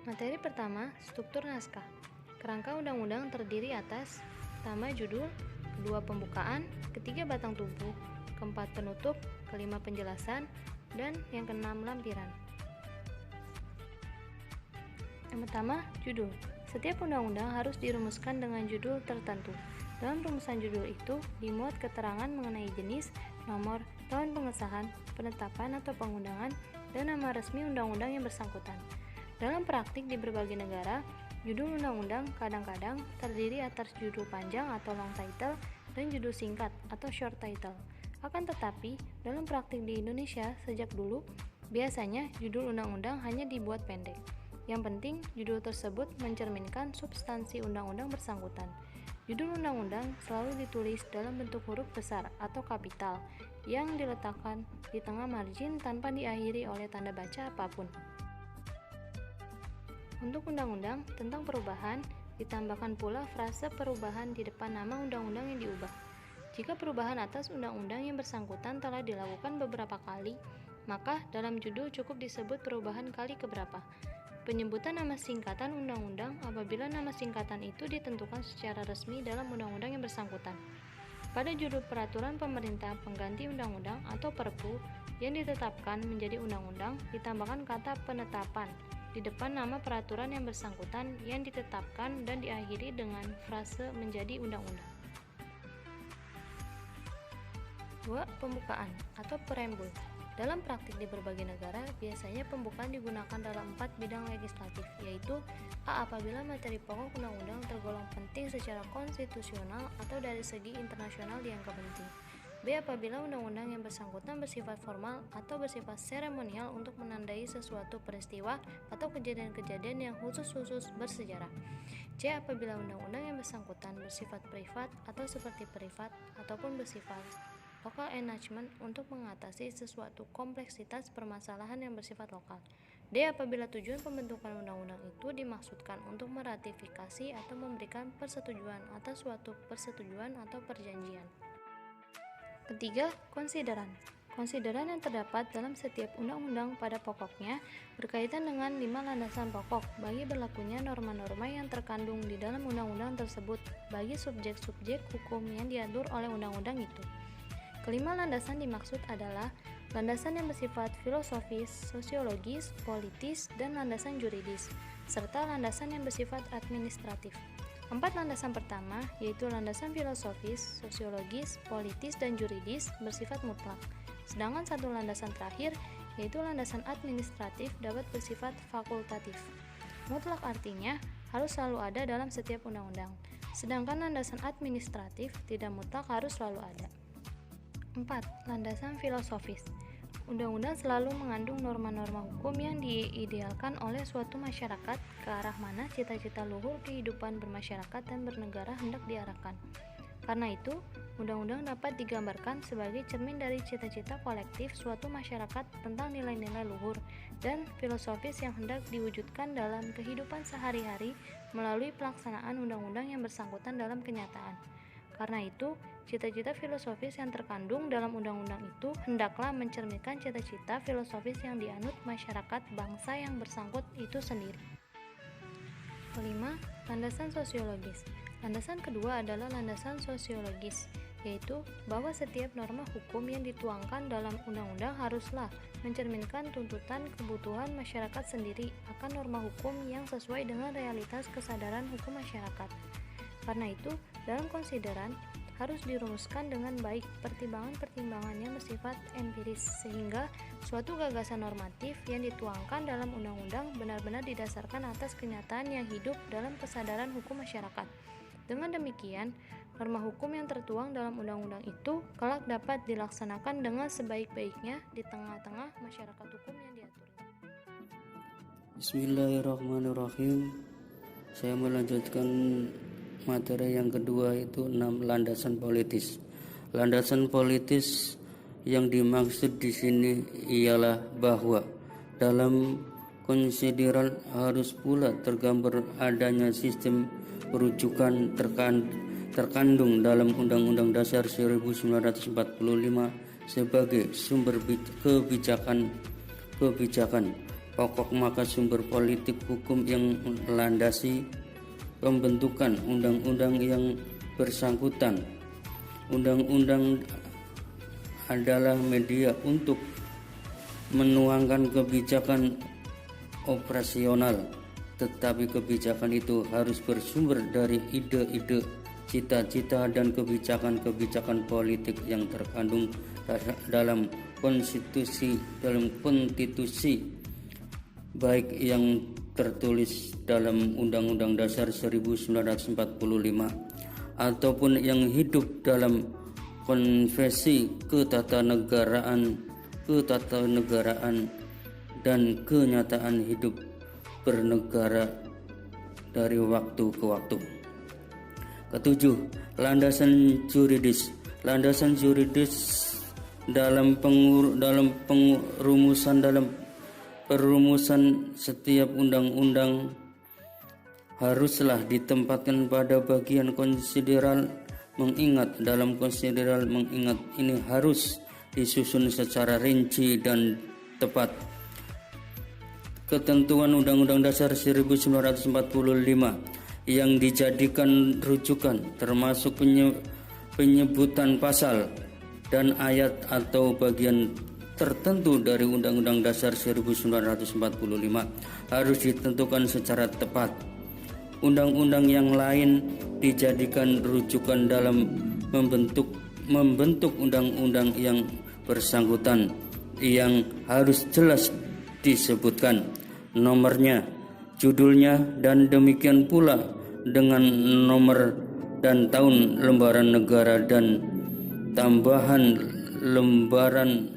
Materi pertama, struktur naskah. Kerangka undang-undang terdiri atas pertama judul, kedua pembukaan, ketiga batang tubuh, keempat penutup, kelima penjelasan, dan yang keenam lampiran. Yang pertama, judul. Setiap undang-undang harus dirumuskan dengan judul tertentu. Dalam rumusan judul itu dimuat keterangan mengenai jenis, nomor, tahun pengesahan, penetapan atau pengundangan, dan nama resmi undang-undang yang bersangkutan. Dalam praktik di berbagai negara, judul undang-undang kadang-kadang terdiri atas judul panjang atau long title dan judul singkat atau short title. Akan tetapi, dalam praktik di Indonesia sejak dulu, biasanya judul undang-undang hanya dibuat pendek. Yang penting, judul tersebut mencerminkan substansi undang-undang bersangkutan. Judul undang-undang selalu ditulis dalam bentuk huruf besar atau kapital yang diletakkan di tengah margin tanpa diakhiri oleh tanda baca apapun. Untuk undang-undang tentang perubahan, ditambahkan pula frase perubahan di depan nama undang-undang yang diubah. Jika perubahan atas undang-undang yang bersangkutan telah dilakukan beberapa kali, maka dalam judul cukup disebut perubahan kali keberapa. Penyebutan nama singkatan undang-undang apabila nama singkatan itu ditentukan secara resmi dalam undang-undang yang bersangkutan. Pada judul peraturan pemerintah pengganti undang-undang atau Perpu yang ditetapkan menjadi undang-undang, ditambahkan kata penetapan di depan nama peraturan yang bersangkutan yang ditetapkan dan diakhiri dengan frase menjadi undang-undang. 2. Pembukaan atau preambul. Dalam praktik di berbagai negara, biasanya pembukaan digunakan dalam 4 bidang legislatif, yaitu A. Apabila materi pokok undang-undang tergolong penting secara konstitusional atau dari segi internasional dianggap penting. B. Apabila undang-undang yang bersangkutan bersifat formal atau bersifat seremonial untuk menandai sesuatu peristiwa atau kejadian-kejadian yang khusus bersejarah. C. Apabila undang-undang yang bersangkutan bersifat privat atau seperti privat ataupun bersifat local enactment untuk mengatasi sesuatu kompleksitas permasalahan yang bersifat lokal. D. Apabila tujuan pembentukan undang-undang itu dimaksudkan untuk meratifikasi atau memberikan persetujuan atas suatu persetujuan atau perjanjian. Ketiga, konsideran. Konsideran yang terdapat dalam setiap undang-undang pada pokoknya berkaitan dengan 5 landasan pokok bagi berlakunya norma-norma yang terkandung di dalam undang-undang tersebut bagi subjek-subjek hukum yang diatur oleh undang-undang itu. Kelima landasan dimaksud adalah landasan yang bersifat filosofis, sosiologis, politis, dan landasan juridis, serta landasan yang bersifat administratif. 4 landasan pertama, yaitu landasan filosofis, sosiologis, politis, dan juridis bersifat mutlak. Sedangkan 1 landasan terakhir, yaitu landasan administratif dapat bersifat fakultatif. Mutlak artinya harus selalu ada dalam setiap undang-undang. Sedangkan landasan administratif tidak mutlak harus selalu ada. 4. Landasan filosofis. Undang-undang selalu mengandung norma-norma hukum yang diidealkan oleh suatu masyarakat ke arah mana cita-cita luhur kehidupan bermasyarakat dan bernegara hendak diarahkan. Karena itu, undang-undang dapat digambarkan sebagai cermin dari cita-cita kolektif suatu masyarakat tentang nilai-nilai luhur dan filosofis yang hendak diwujudkan dalam kehidupan sehari-hari melalui pelaksanaan undang-undang yang bersangkutan dalam kenyataan. Karena itu, cita-cita filosofis yang terkandung dalam undang-undang itu hendaklah mencerminkan cita-cita filosofis yang dianut masyarakat bangsa yang bersangkut itu sendiri. Kelima, landasan sosiologis. Landasan kedua adalah landasan sosiologis, yaitu bahwa setiap norma hukum yang dituangkan dalam undang-undang haruslah mencerminkan tuntutan kebutuhan masyarakat sendiri akan norma hukum yang sesuai dengan realitas kesadaran hukum masyarakat. Karena itu, dalam konsideran harus dirumuskan dengan baik pertimbangan-pertimbangan yang bersifat empiris sehingga suatu gagasan normatif yang dituangkan dalam undang-undang benar-benar didasarkan atas kenyataan yang hidup dalam kesadaran hukum masyarakat. Dengan demikian, norma hukum yang tertuang dalam undang-undang itu kelak dapat dilaksanakan dengan sebaik-baiknya di tengah-tengah masyarakat hukum yang diaturnya. Bismillahirrahmanirrahim. Saya melanjutkan materi yang kedua, itu 6 landasan politis. Landasan politis yang dimaksud di sini ialah bahwa dalam konsideran harus pula tergambar adanya sistem rujukan terkandung dalam Undang-Undang Dasar 1945 sebagai sumber kebijakan pokok, maka sumber politik hukum yang melandasi pembentukan undang-undang yang bersangkutan. Undang-undang adalah media untuk menuangkan kebijakan operasional, tetapi kebijakan itu harus bersumber dari ide-ide, cita-cita, dan kebijakan-kebijakan politik yang terkandung dalam konstitusi, baik yang tertulis dalam Undang-Undang Dasar 1945 ataupun yang hidup dalam konvensi ketatanegaraan dan kenyataan hidup bernegara dari waktu ke waktu. Ketujuh, landasan juridis. Landasan juridis dalam perumusan setiap undang-undang haruslah ditempatkan pada bagian konsideral mengingat. Dalam konsideral mengingat ini harus disusun secara rinci dan tepat. Ketentuan Undang-Undang Dasar 1945 yang dijadikan rujukan termasuk penyebutan pasal dan ayat atau bagian tertentu dari Undang-Undang Dasar 1945 harus ditentukan secara tepat. Undang-undang yang lain dijadikan rujukan dalam membentuk undang-undang yang bersangkutan yang harus jelas disebutkan nomornya, judulnya, dan demikian pula dengan nomor dan tahun lembaran negara dan tambahan lembaran